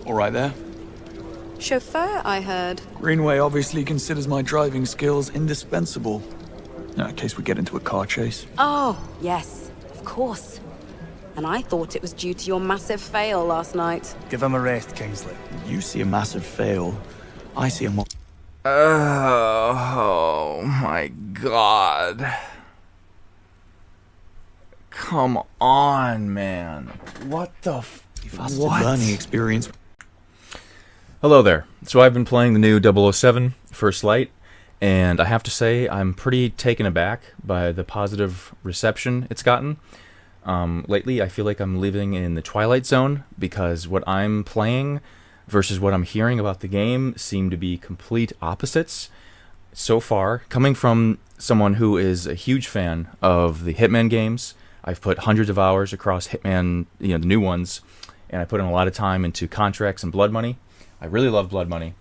All right there. Chauffeur, I heard. Greenway obviously considers my driving skills indispensable. In case we get into a car chase. Oh, yes, of course. And I thought it was due to your massive fail last night. Give him a rest, Kingsley. You see a massive fail. I see a Oh my god. Come on, man. What the faster what? learning experience. Hello there. So I've been playing the new 007 First Light, and I have to say I'm pretty taken aback by the positive reception it's gotten. Lately, I feel like I'm living in the Twilight Zone because what I'm playing versus what I'm hearing about the game seem to be complete opposites. So far, coming from someone who is a huge fan of the Hitman games, I've put hundreds of hours across Hitman, the new ones, and I put in a lot of time into Contracts and Blood Money. I really love Blood Money,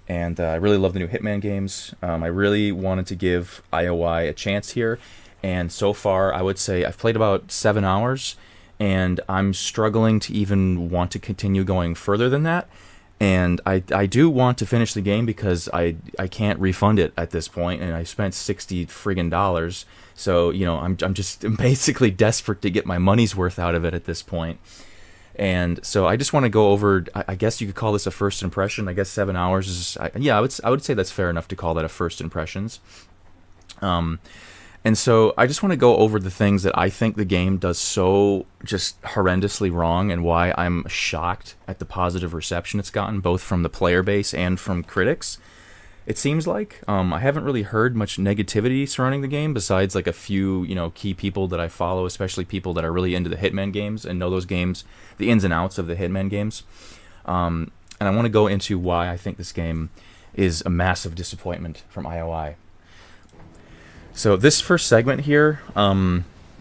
and I really love the new Hitman games. I really wanted to give IOI a chance here, and so far, I would say I've played about 7 hours, and I'm struggling to even want to continue going further than that. And I do want to finish the game because I can't refund it at this point, and I spent $60 friggin' dollars. So I'm just basically desperate to get my money's worth out of it at this point. And so I just want to go over. I guess you could call this a first impression. I guess 7 hours is I would say that's fair enough to call that a first impressions. And so I just want to go over the things that I think the game does so just horrendously wrong, and why I'm shocked at the positive reception it's gotten, both from the player base and from critics. It seems like I haven't really heard much negativity surrounding the game, besides like a few key people that I follow, especially people that are really into the Hitman games and know those games, the ins and outs of the Hitman games. And I want to go into why I think this game is a massive disappointment from IOI. So this first segment here,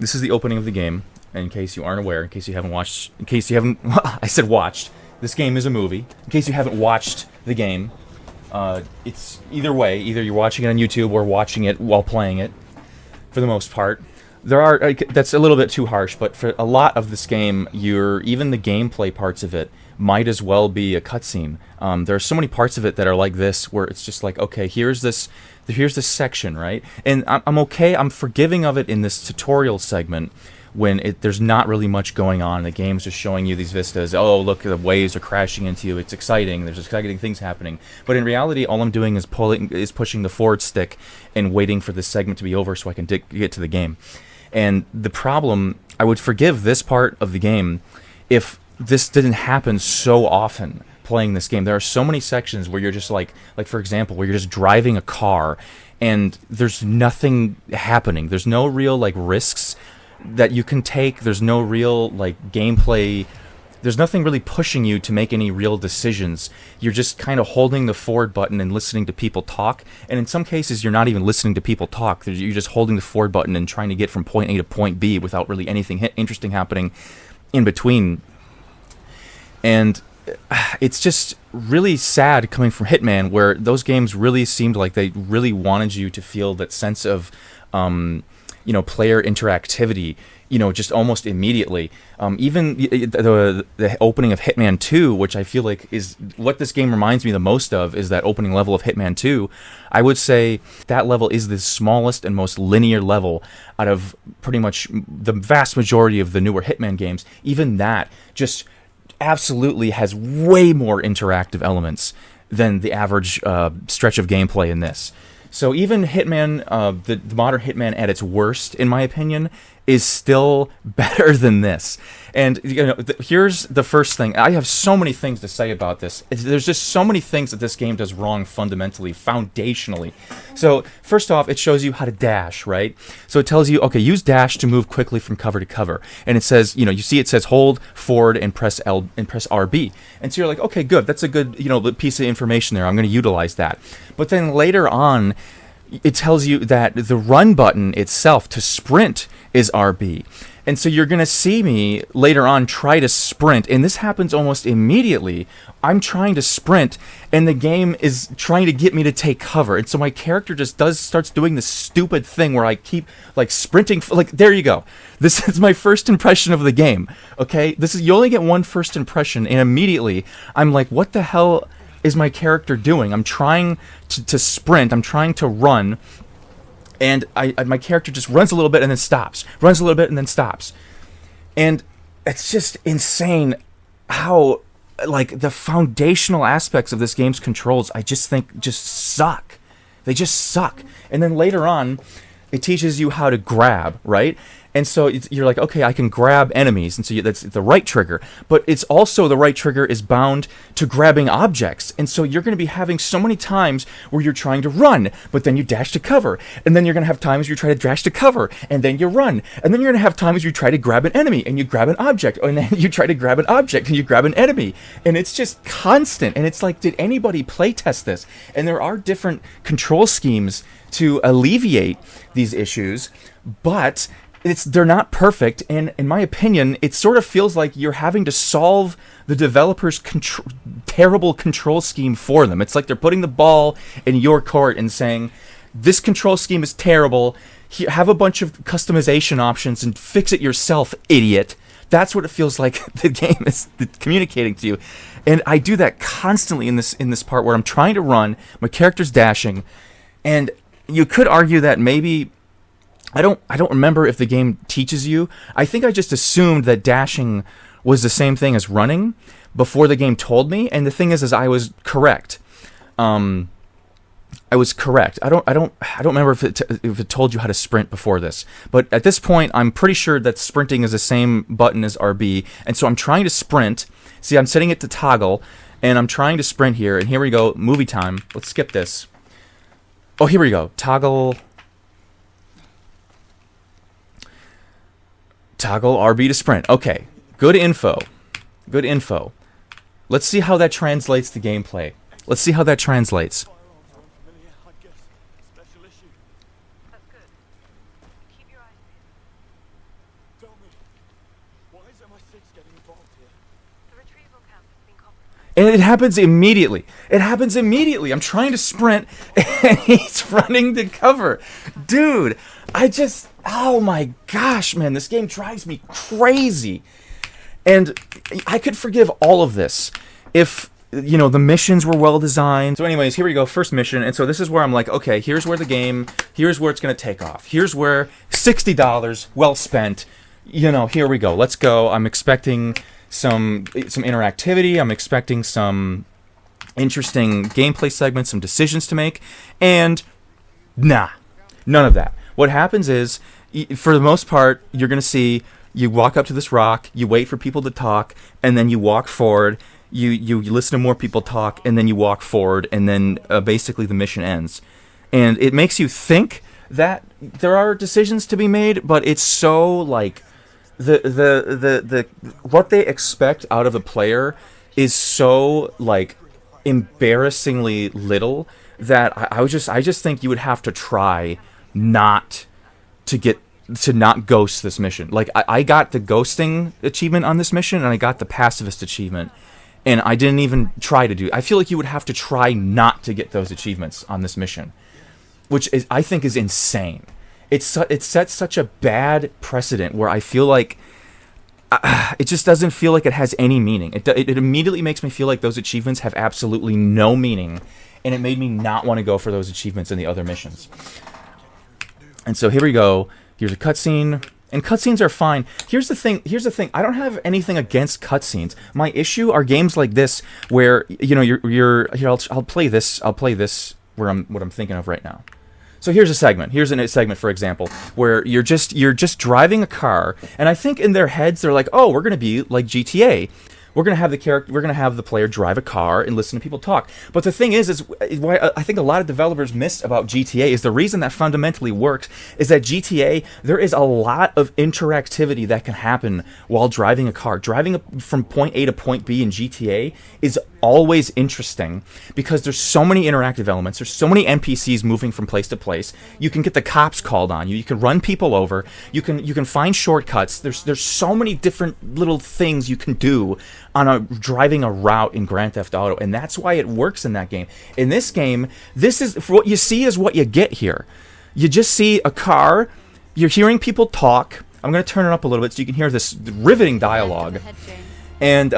this is the opening of the game. In case you aren't aware, in case you haven't, I said watched. This game is a movie. In case you haven't watched the game, it's either way. Either you're watching it on YouTube or watching it while playing it. For the most part, that's a little bit too harsh, but for a lot of this game, even the gameplay parts of it might as well be a cutscene. There are so many parts of it that are like this, where it's just like, okay, here's this section, right? And I'm okay, I'm forgiving of it in this tutorial segment when there's not really much going on. The game's just showing you these vistas. Oh, look, the waves are crashing into you. It's exciting. There's exciting things happening. But in reality, all I'm doing is pushing the forward stick and waiting for this segment to be over so I can get to the game. And the problem, I would forgive this part of the game if this didn't happen so often playing this game. There are so many sections where you're just like for example, where you're just driving a car and there's nothing happening. There's no real risks that you can take. There's no real gameplay. There's nothing really pushing you to make any real decisions. You're just kind of holding the forward button and listening to people talk. And in some cases, you're not even listening to people talk. You're just holding the forward button and trying to get from point A to point B without really anything interesting happening in between. And it's just really sad coming from Hitman, where those games really seemed like they really wanted you to feel that sense of, player interactivity, just almost immediately. Even the opening of Hitman 2, which I feel like is what this game reminds me the most of, is that opening level of Hitman 2. I would say that level is the smallest and most linear level out of pretty much the vast majority of the newer Hitman games. Even that just absolutely has way more interactive elements than the average stretch of gameplay in this. So even Hitman, the modern Hitman at its worst, in my opinion, is still better than this. And here's the first thing. I have so many things to say about this. There's just so many things that this game does wrong fundamentally, foundationally. So first off, it shows you how to dash, right? So it tells you, okay, use dash to move quickly from cover to cover. And it says, you see it says hold, forward, and press L and press RB. And so you're like, okay, good. That's a good, piece of information there. I'm going to utilize that. But then later on, it tells you that the run button itself to sprint is RB. And so you're going to see me later on try to sprint, and this happens almost immediately. I'm trying to sprint, and the game is trying to get me to take cover. And so my character just starts doing this stupid thing where I keep like sprinting. Like, there you go. This is my first impression of the game. Okay, you only get one first impression, and immediately I'm like, what the hell is my character doing? I'm trying to sprint. I'm trying to run. And my character just runs a little bit and then stops. Runs a little bit and then stops. And it's just insane how, like, the foundational aspects of this game's controls, I just think, just suck. They just suck. And then later on, it teaches you how to grab, right? And so you're like, okay, I can grab enemies, and so that's the right trigger. But it's also the right trigger is bound to grabbing objects. And so you're going to be having so many times where you're trying to run, but then you dash to cover. And then you're going to have times you try to dash to cover, and then you run. And then you're going to have times you try to grab an enemy, and you grab an object. And then you try to grab an object, and you grab an enemy. And it's just constant. And it's like, did anybody play test this? And there are different control schemes to alleviate these issues, but they're not perfect, and in my opinion, it sort of feels like you're having to solve the developer's terrible control scheme for them. It's like they're putting the ball in your court and saying, this control scheme is terrible, have a bunch of customization options and fix it yourself, idiot. That's what it feels like the game is communicating to you. And I do that constantly in this part where I'm trying to run, my character's dashing, and you could argue that maybe I don't remember if the game teaches you. I think I just assumed that dashing was the same thing as running before the game told me, and the thing is I was correct. I was correct. I don't remember if it told you how to sprint before this, but at this point I'm pretty sure that sprinting is the same button as RB, and so I'm trying to sprint. See, I'm setting it to toggle, and I'm trying to sprint here, and here we go, movie time. Let's skip this. Oh, here we go. Toggle RB to sprint. Okay, good info. Good info. Let's see how that translates to gameplay. Let's see how that translates. And it happens immediately. It happens immediately. I'm trying to sprint, and he's running to cover. Dude, oh my gosh, man, this game drives me crazy. And I could forgive all of this if, the missions were well designed. So anyways, here we go, first mission. And so this is where I'm like, okay, here's where it's going to take off. Here's where $60 well spent. Here we go. Let's go. I'm expecting some interactivity. I'm expecting some interesting gameplay segments, some decisions to make, and none of that. What happens is, for the most part, you're going to see you walk up to this rock, you wait for people to talk, and then you walk forward, you listen to more people talk, and then you walk forward, and then basically the mission ends. And it makes you think that there are decisions to be made, but it's so like the what they expect out of the player is so like embarrassingly little that I just think you would have to try not ghost this mission. Like I got the ghosting achievement on this mission, and I got the pacifist achievement, and I didn't even try to do. I feel like you would have to try not to get those achievements on this mission, which I think is insane. It sets such a bad precedent where I feel like it just doesn't feel like it has any meaning. It immediately makes me feel like those achievements have absolutely no meaning, and it made me not want to go for those achievements in the other missions. And so here we go. Here's a cutscene, and cutscenes are fine. Here's the thing. I don't have anything against cutscenes. My issue are games like this where you're here. I'll play this. I'll play this what I'm thinking of right now. So here's a segment. Here's a segment, for example, where you're just driving a car, and I think in their heads they're like, "Oh, we're gonna be like GTA. We're gonna have the player drive a car and listen to people talk." But the thing is why I think a lot of developers missed about GTA is the reason that fundamentally works is that GTA, there is a lot of interactivity that can happen while driving a car. Driving from point A to point B in GTA is always interesting because there's so many interactive elements. There's so many NPCs moving from place to place. You can get the cops called on you. You can run people over. You can find shortcuts. There's so many different little things you can do on driving a route in Grand Theft Auto, and that's why it works in that game. In this game, this is what you see is what you get here. You just see a car. You're hearing people talk. I'm going to turn it up a little bit so you can hear this riveting dialogue. And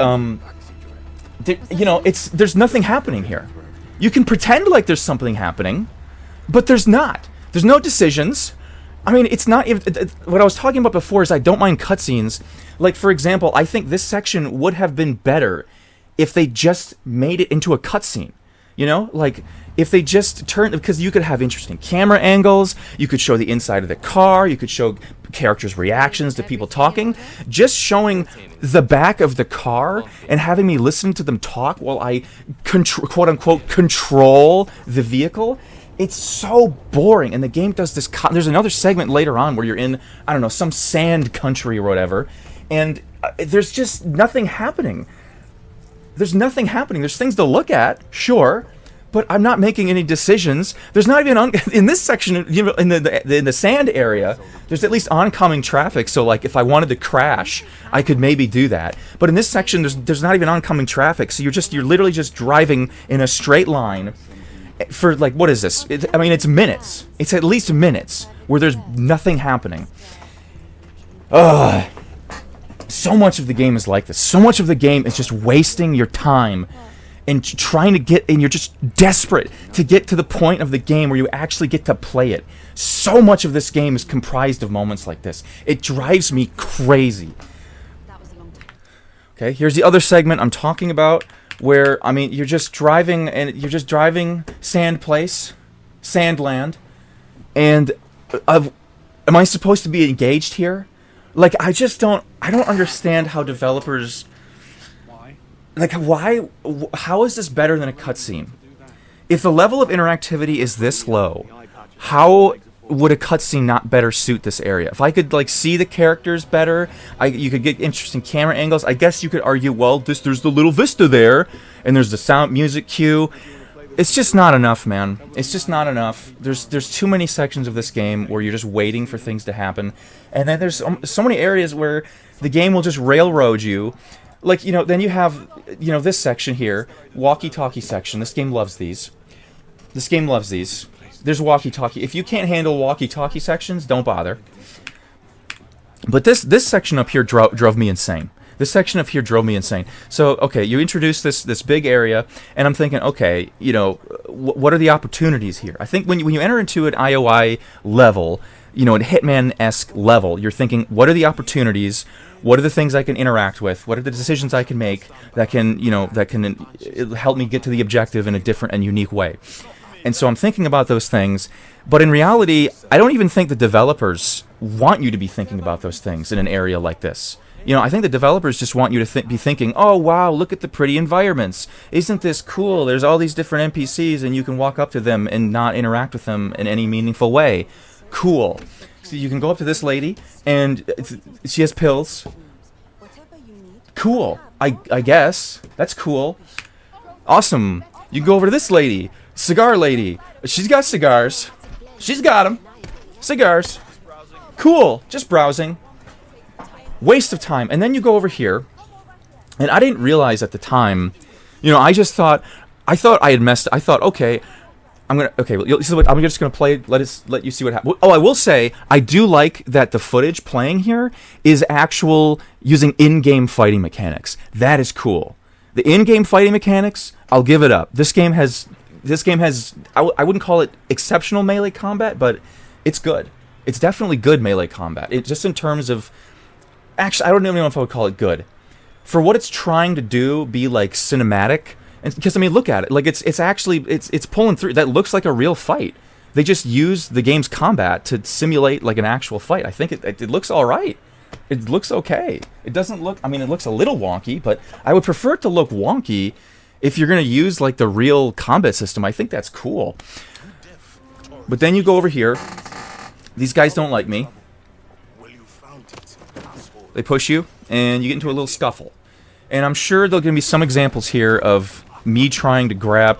there's nothing happening here. You can pretend like there's something happening, but there's not. There's no decisions. I mean, it's not even... What I was talking about before is I don't mind cutscenes. Like, for example, I think this section would have been better if they just made it into a cutscene. You know? Like, if they just turned... Because you could have interesting camera angles. You could show the inside of the car. You could show characters' reactions to people talking. Just showing the back of the car and having me listen to them talk while I, quote-unquote, control the vehicle... It's so boring, and the game does this... There's another segment later on where you're in, I don't know, some sand country or whatever, and there's just nothing happening. There's nothing happening. There's things to look at, sure, but I'm not making any decisions. There's not even... in this section, you know, in the sand area, there's at least oncoming traffic, so, like, if I wanted to crash, I could maybe do that. But in this section, there's not even oncoming traffic, so you're literally just driving in a straight line for, like, what is this? I mean, it's minutes. It's at least minutes where there's nothing happening. Ugh. So much of the game is like this. So much of the game is just wasting your time and trying to get... And you're just desperate to get to the point of the game where you actually get to play it. So much of this game is comprised of moments like this. It drives me crazy. Okay, here's the other segment I'm talking about. Where, I mean, you're just driving Sandland, and am I supposed to be engaged here? Like, I don't understand how developers, like, how is this better than a cutscene? If the level of interactivity is this low, how would a cutscene not better suit this area? If I could, like, see the characters better, you could get interesting camera angles. I guess you could argue, well, there's the little vista there, and there's the sound music cue. It's just not enough, man. It's just not enough. There's too many sections of this game where you're just waiting for things to happen, and then there's so many areas where the game will just railroad you. Like, you know, then you have, you know, this section here, walkie-talkie section. This game loves these. There's walkie-talkie. If you can't handle walkie-talkie sections, don't bother. But this section up here drove me insane. This section up here drove me insane. So, okay, you introduce this big area, and I'm thinking, okay, you know, what are the opportunities here? I think when you enter into an IOI level, you know, a Hitman-esque level, you're thinking, what are the opportunities? What are the things I can interact with? What are the decisions I can make that can help me get to the objective in a different and unique way? And so I'm thinking about those things, but in reality, I don't even think the developers want you to be thinking about those things in an area like this. You know, I think the developers just want you to be thinking, oh, wow, look at the pretty environments. Isn't this cool? There's all these different NPCs, and you can walk up to them and not interact with them in any meaningful way. Cool. So you can go up to this lady, and she has pills. Cool. I guess. That's cool. Awesome. You can go over to this lady. Cigar lady. She's got cigars. She's got them. Cigars. Cool. Just browsing. Waste of time. And then you go over here, and I didn't realize at the time, you know, I thought I had messed. I thought, okay, I'm just gonna play. Let you see what happens. Oh, I will say, I do like that the footage playing here is actual using in-game fighting mechanics. That is cool. The in-game fighting mechanics, I'll give it up. This game has. I wouldn't call it exceptional melee combat, but it's good. It's definitely good melee combat. It just in terms of. Actually, I don't even know if I would call it good. For what it's trying to do, be like cinematic, and because I mean, look at it. Like it's actually pulling through. That looks like a real fight. They just use the game's combat to simulate like an actual fight. I think it looks all right. It looks okay. It doesn't look. I mean, it looks a little wonky, but I would prefer it to look wonky if you're gonna use like the real combat system. I think that's cool. But then you go over here. These guys don't like me. They push you, and you get into a little scuffle. And I'm sure there's going to be some examples here of me trying to grab.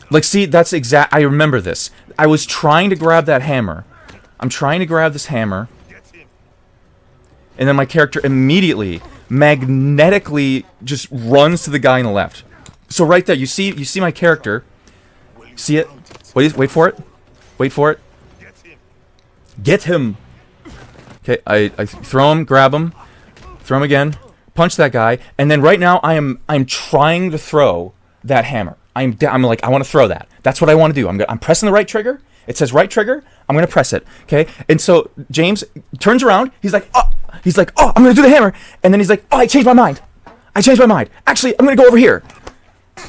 Like, see, that's exact. I remember this. I was trying to grab that hammer. I'm trying to grab this hammer. And then my character immediately, magnetically, just runs to the guy on the left. So right there, you see my character. See it? Wait for it. Wait for it. Get him. Okay, I throw him, grab him, throw him again, punch that guy, and then right now I'm trying to throw that hammer. I'm like, I want to throw that. That's what I want to do. I'm pressing the right trigger. It says right trigger. I'm going to press it. Okay? And so James turns around. He's like, oh, I'm going to do the hammer. And then he's like, oh, I changed my mind. Actually, I'm going to go over here.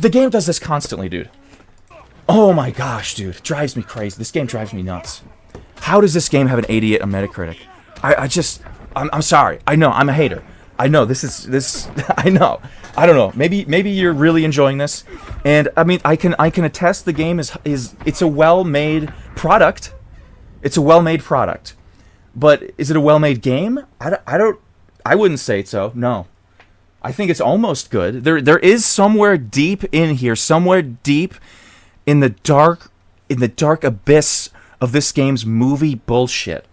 The game does this constantly, dude. Oh my gosh, dude. It drives me crazy. This game drives me nuts. How does this game have an 88 on Metacritic? I'm sorry. I know, I'm a hater. I know, I know. I don't know. Maybe you're really enjoying this. And, I mean, I can attest the game is it's a well-made product. It's a well-made product. But is it a well-made game? I wouldn't say so, no. I think it's almost good. There is somewhere deep in here, somewhere deep in the dark abyss of this game's movie bullshit.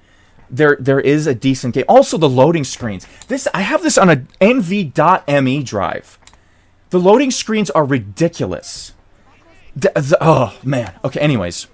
There is a decent game. Also, the loading screens. I have this on a nv.me drive. The loading screens are ridiculous. Oh man. Okay. Anyways,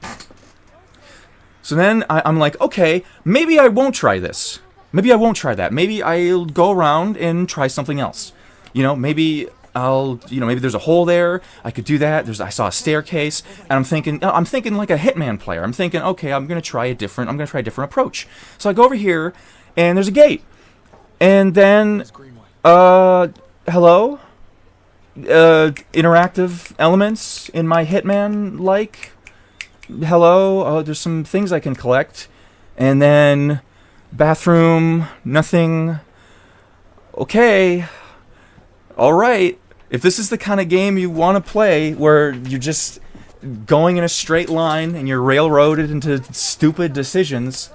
so then I'm like, okay, maybe I won't try this. Maybe I won't try that. Maybe I'll go around and try something else. Maybe maybe there's a hole there. I could do that. I saw a staircase, and I'm thinking like a Hitman player. I'm thinking, okay, I'm gonna try a different approach. So I go over here, and there's a gate, and then, hello, interactive elements in my Hitman-like. Hello, there's some things I can collect, and then bathroom, nothing. Okay, all right. If this is the kind of game you want to play, where you're just going in a straight line and you're railroaded into stupid decisions,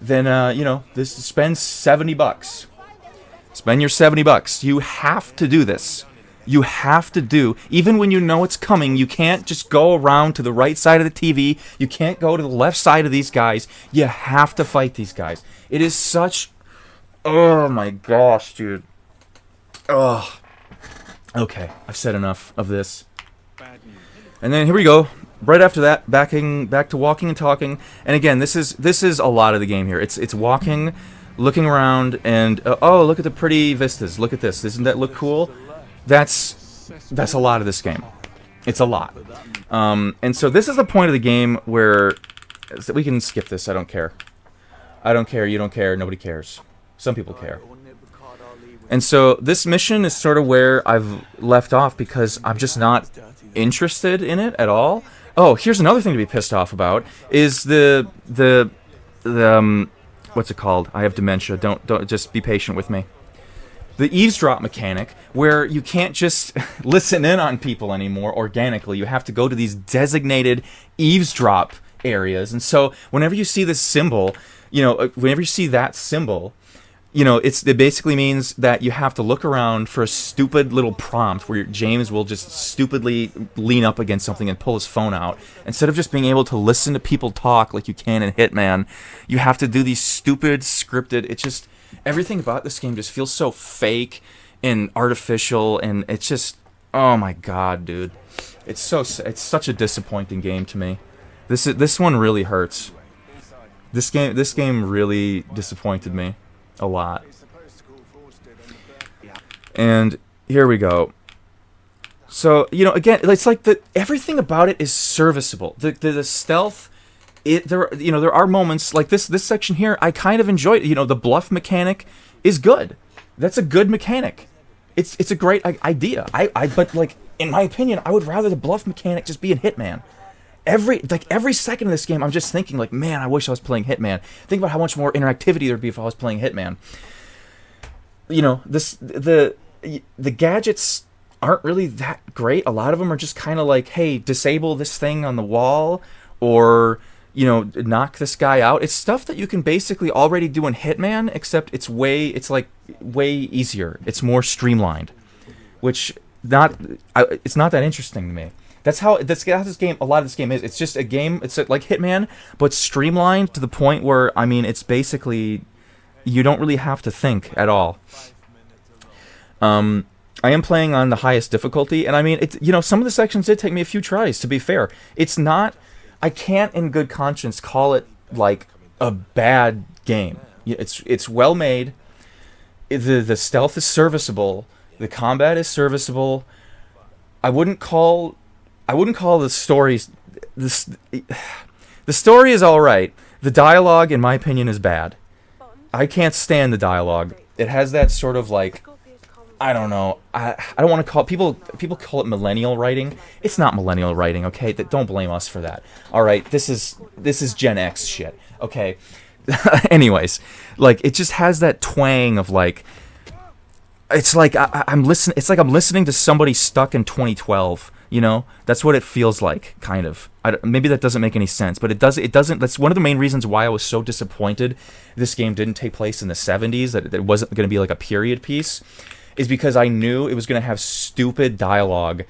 then this spend $70. Spend your $70. You have to do this. You have to do, even when you know it's coming. You can't just go around to the right side of the TV. You can't go to the left side of these guys. You have to fight these guys. It is such. Oh my gosh, dude. Ugh. Okay, I've said enough of this. And then here we go. Right after that, back to walking and talking. And again, this is a lot of the game here. It's walking, looking around, and oh, look at the pretty vistas. Look at this. Doesn't that look cool? That's a lot of this game. It's a lot. And so this is the point of the game where we can skip this. I don't care. I don't care. You don't care. Nobody cares. Some people care. And so this mission is sort of where I've left off because I'm just not interested in it at all. Oh, here's another thing to be pissed off about is the what's it called? I have dementia. Don't just be patient with me. The eavesdrop mechanic, where you can't just listen in on people anymore organically. You have to go to these designated eavesdrop areas. And so whenever you see this symbol, whenever you see that symbol, it basically means that you have to look around for a stupid little prompt where James will just stupidly lean up against something and pull his phone out. Instead of just being able to listen to people talk like you can in Hitman, you have to do these stupid scripted. It's just, everything about this game just feels so fake and artificial, and it's just, oh my god, dude. It's such a disappointing game to me. This one really hurts. This game really disappointed me. A lot. And here we go. So, again, it's like everything about it is serviceable. The stealth, there are moments like this section here. I kind of enjoyed it. The bluff mechanic is good. That's a good mechanic. It's a great idea. But like, in my opinion, I would rather the bluff mechanic just be in Hitman. Every second of this game, I'm just thinking, like, man, I wish I was playing Hitman. Think about how much more interactivity there'd be if I was playing Hitman. The gadgets aren't really that great. A lot of them are just kind of like, hey, disable this thing on the wall, or knock this guy out. It's stuff that you can basically already do in Hitman, except it's way easier. It's more streamlined, which not it's not that interesting to me. That's how this game. A lot of this game is. It's just a game. It's like Hitman, but streamlined to the point where it's basically you don't really have to think at all. I am playing on the highest difficulty, and it's some of the sections did take me a few tries. To be fair, it's not. I can't, in good conscience, call it like a bad game. It's well made. The stealth is serviceable. The combat is serviceable. I wouldn't call the story. The story is all right. The dialogue, in my opinion, is bad. I can't stand the dialogue. It has that sort of like, I don't know. I don't want to call people call it millennial writing. It's not millennial writing, okay? Don't blame us for that. All right, this is Gen X shit, okay? Anyways, like it just has that twang of like. It's like I'm listening. It's like I'm listening to somebody stuck in 2012. That's what it feels like, kind of. Maybe that doesn't make any sense, but it does. It doesn't. That's one of the main reasons why I was so disappointed this game didn't take place in the 70s. That it wasn't going to be like a period piece, is because I knew it was going to have stupid dialogue,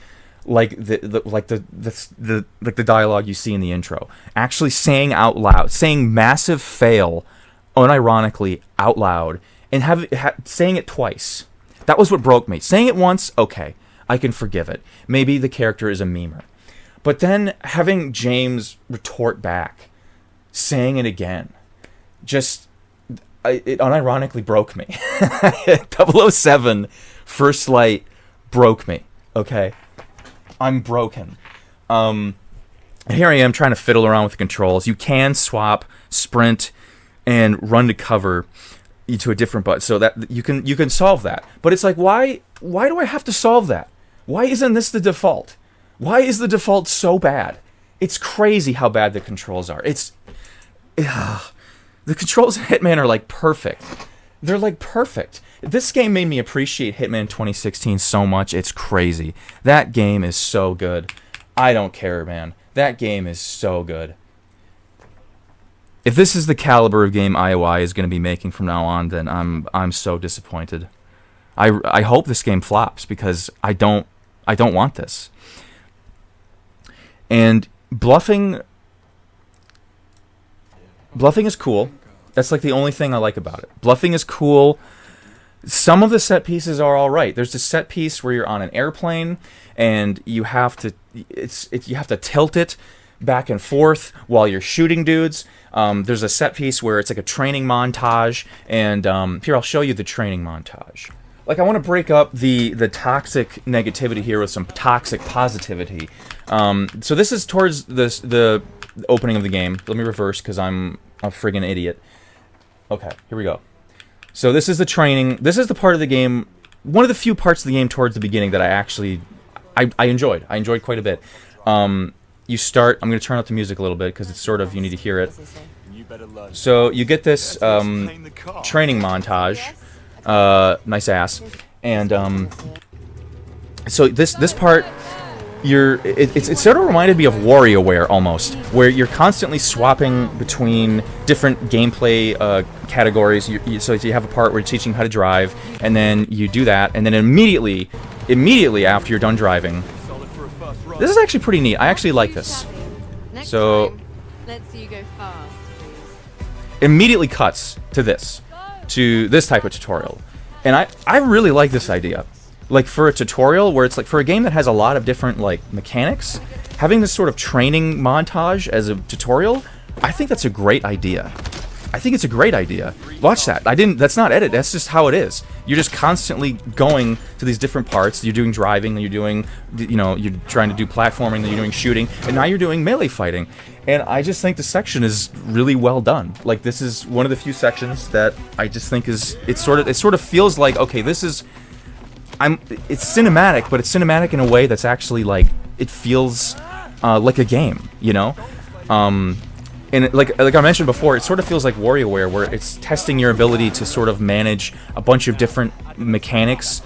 like the dialogue you see in the intro. Actually saying out loud, saying massive fail, unironically out loud, and saying it twice. That was what broke me. Saying it once, okay, I can forgive it. Maybe the character is a memer. But then having James retort back, saying it again, it unironically broke me. 007 First Light broke me, okay? I'm broken. Here I am trying to fiddle around with the controls. You can swap, sprint, and run to cover to a different button, so that you can solve that. But it's like, why do I have to solve that? Why isn't this the default? Why is the default so bad? It's crazy how bad the controls are. The controls in Hitman are like perfect. They're like perfect. This game made me appreciate Hitman 2016 so much. It's crazy. That game is so good. I don't care, man. That game is so good. If this is the caliber of game IOI is going to be making from now on, then I'm so disappointed. I hope this game flops, because I don't want this. And bluffing is cool. That's like the only thing I like about it. Bluffing is cool. Some of the set pieces are all right. There's a set piece where you're on an airplane and you have to tilt it back and forth while you're shooting dudes. There's a set piece where it's like a training montage, and here I'll show you the training montage. Like, I want to break up the toxic negativity here with some toxic positivity. So this is towards the opening of the game. Let me reverse, because I'm a friggin' idiot. Okay, here we go. So this is the training. This is the part of the game, one of the few parts of the game towards the beginning that I enjoyed. I enjoyed quite a bit. You start. I'm going to turn up the music a little bit, because it's sort of, you need to hear it. So you get this training montage. Nice ass. And so this part, it sort of reminded me of WarioWare almost, where you're constantly swapping between different gameplay categories. So you have a part where you're teaching how to drive, and then you do that, and then immediately after you're done driving. This is actually pretty neat. I actually like this. So let's see you go fast, please. Immediately cuts to this type of tutorial, and I really like this idea. Like, for a tutorial where it's like, for a game that has a lot of different like mechanics, having this sort of training montage as a tutorial, I think that's a great idea. I think it's a great idea. Watch that. That's not edit. That's just how it is. You're just constantly going to these different parts. You're doing driving, then you're doing, you're trying to do platforming, then you're doing shooting, and now you're doing melee fighting. And I just think the section is really well done. Like, this is one of the few sections that I just think it sort of feels like, okay, it's cinematic, but it's cinematic in a way that's actually like, it feels like a game, And like I mentioned before, it sort of feels like WarioWare, where it's testing your ability to sort of manage a bunch of different mechanics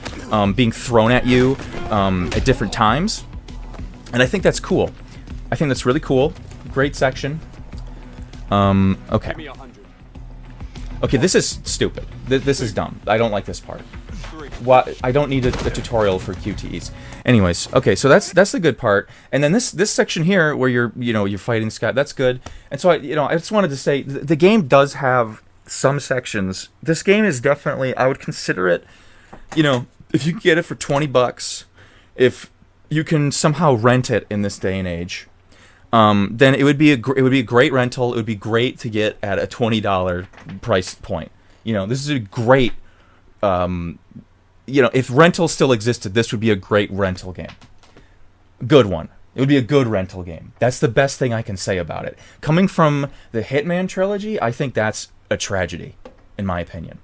being thrown at you at different times. And I think that's cool. I think that's really cool. Great section. Okay. Okay, this is stupid. This is dumb. I don't like this part. I don't need a tutorial for QTEs. Anyways, okay, so that's the good part. And then this section here where you're fighting Scott, that's good. And so I just wanted to say the game does have some sections. This game is definitely, I would consider it, if you can get it for $20, if you can somehow rent it in this day and age, then it would be a great rental. It would be great to get at a $20 price point. This is a great, if rental still existed, this would be a great rental game. Good one. It would be a good rental game. That's the best thing I can say about it. Coming from the Hitman trilogy, I think that's a tragedy, in my opinion.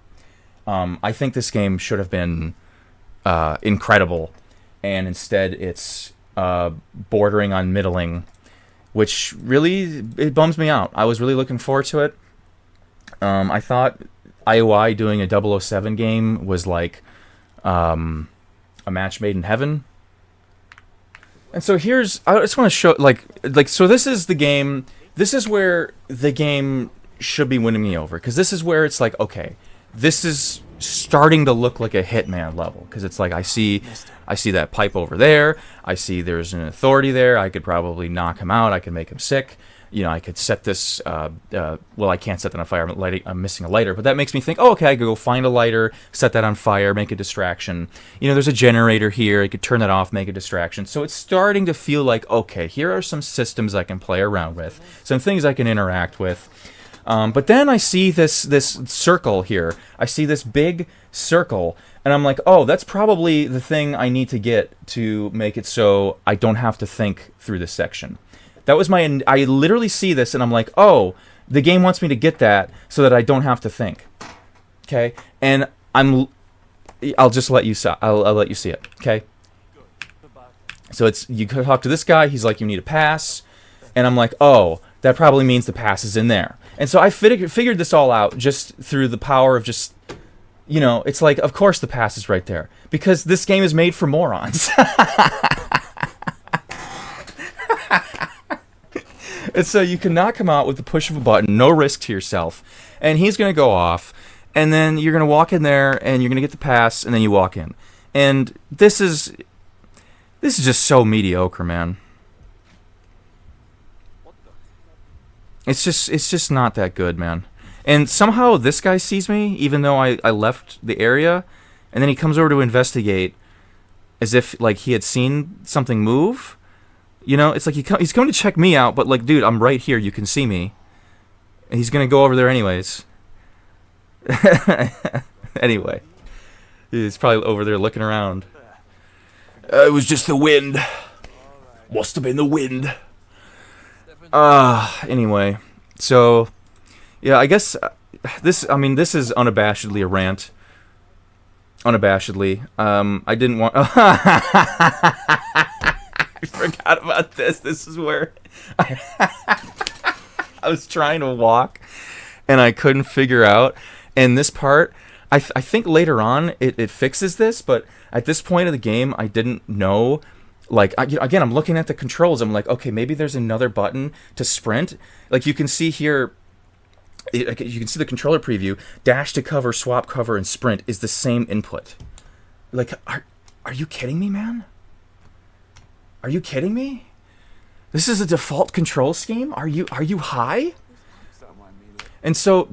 I think this game should have been incredible, and instead it's bordering on middling, which really, it bums me out. I was really looking forward to it. I thought IOI doing a 007 game was like a match made in heaven. And so I just want to show, so this is the game, this is where the game should be winning me over, because this is where it's like, okay, this is starting to look like a Hitman level, because it's like I see that pipe over there, I see there's an authority there, I could probably knock him out, I could make him sick, I could set this, well, I can't set that on fire, I'm missing a lighter, but that makes me think, oh, okay, I could go find a lighter, set that on fire, make a distraction, there's a generator here, I could turn that off, make a distraction, so it's starting to feel like, okay, here are some systems I can play around with, some things I can interact with. But then I see this circle here. I see this big circle, and I'm like, oh, that's probably the thing I need to get to make it so I don't have to think through this section. That was I literally see this, and I'm like, oh, the game wants me to get that so that I don't have to think. Okay? And I'll just let you I'll let you see it. Okay? So you talk to this guy, he's like, you need a pass, and I'm like, oh, that probably means the pass is in there. And so I figured this all out just through the power of just, it's like, of course the pass is right there. Because this game is made for morons. And so you can knock him out with the push of a button, no risk to yourself. And he's going to go off. And then you're going to walk in there, and you're going to get the pass, and then you walk in. And this is just so mediocre, man. It's just not that good, man. And somehow this guy sees me, even though I left the area, and then he comes over to investigate, as if like he had seen something move. It's like he's coming to check me out, but like, dude, I'm right here. You can see me, and he's gonna go over there anyways. Anyway, he's probably over there looking around. It was just the wind. Must have been the wind. Anyway, so, yeah, I guess this is unabashedly a rant. Unabashedly. I didn't want... I forgot about this. This is where I was trying to walk, and I couldn't figure out. And this part, I think later on it fixes this, but at this point of the game, I didn't know... again, I'm looking at the controls. I'm like, okay, maybe there's another button to sprint. Like, you can see here, you can see the controller preview. Dash to cover, swap cover, and sprint is the same input. Like, are you kidding me, man? Are you kidding me? This is a default control scheme? Are you high? And so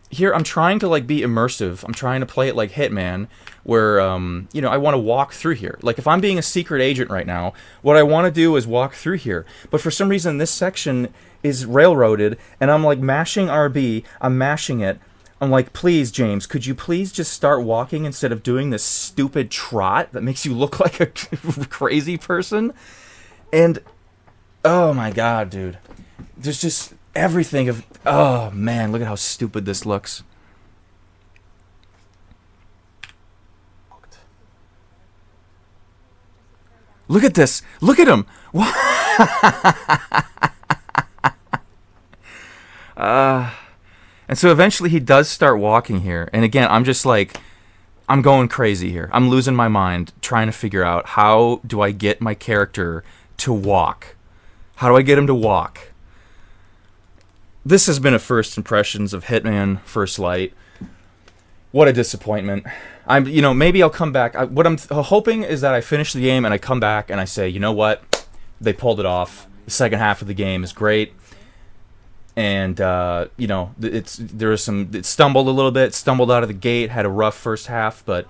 here I'm trying to be immersive. I'm trying to play it like Hitman, where I want to walk through here. Like, if I'm being a secret agent right now, what I want to do is walk through here. But for some reason, this section is railroaded, and I'm like mashing RB. I'm mashing it. I'm like, please, James, could you please just start walking instead of doing this stupid trot that makes you look like a crazy person? And oh my god, dude, there's just everything of, oh man, look at how stupid this looks. Look at this. Look at him. And so eventually he does start walking here. And again, I'm just like, I'm going crazy here. I'm losing my mind trying to figure out, how do I get my character to walk? How do I get him to walk? This has been a first impressions of Hitman First Light. What a disappointment. Maybe I'll come back. What I'm hoping is that I finish the game and I come back and I say, you know what, they pulled it off. The second half of the game is great, and it stumbled a little bit, stumbled out of the gate, had a rough first half, but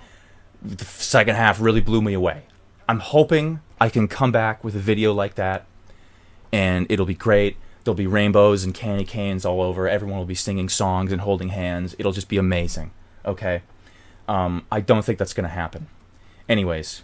the second half really blew me away. I'm hoping I can come back with a video like that, and it'll be great. There'll be rainbows and candy canes all over. Everyone will be singing songs and holding hands. It'll just be amazing. Okay? I don't think that's going to happen. Anyways.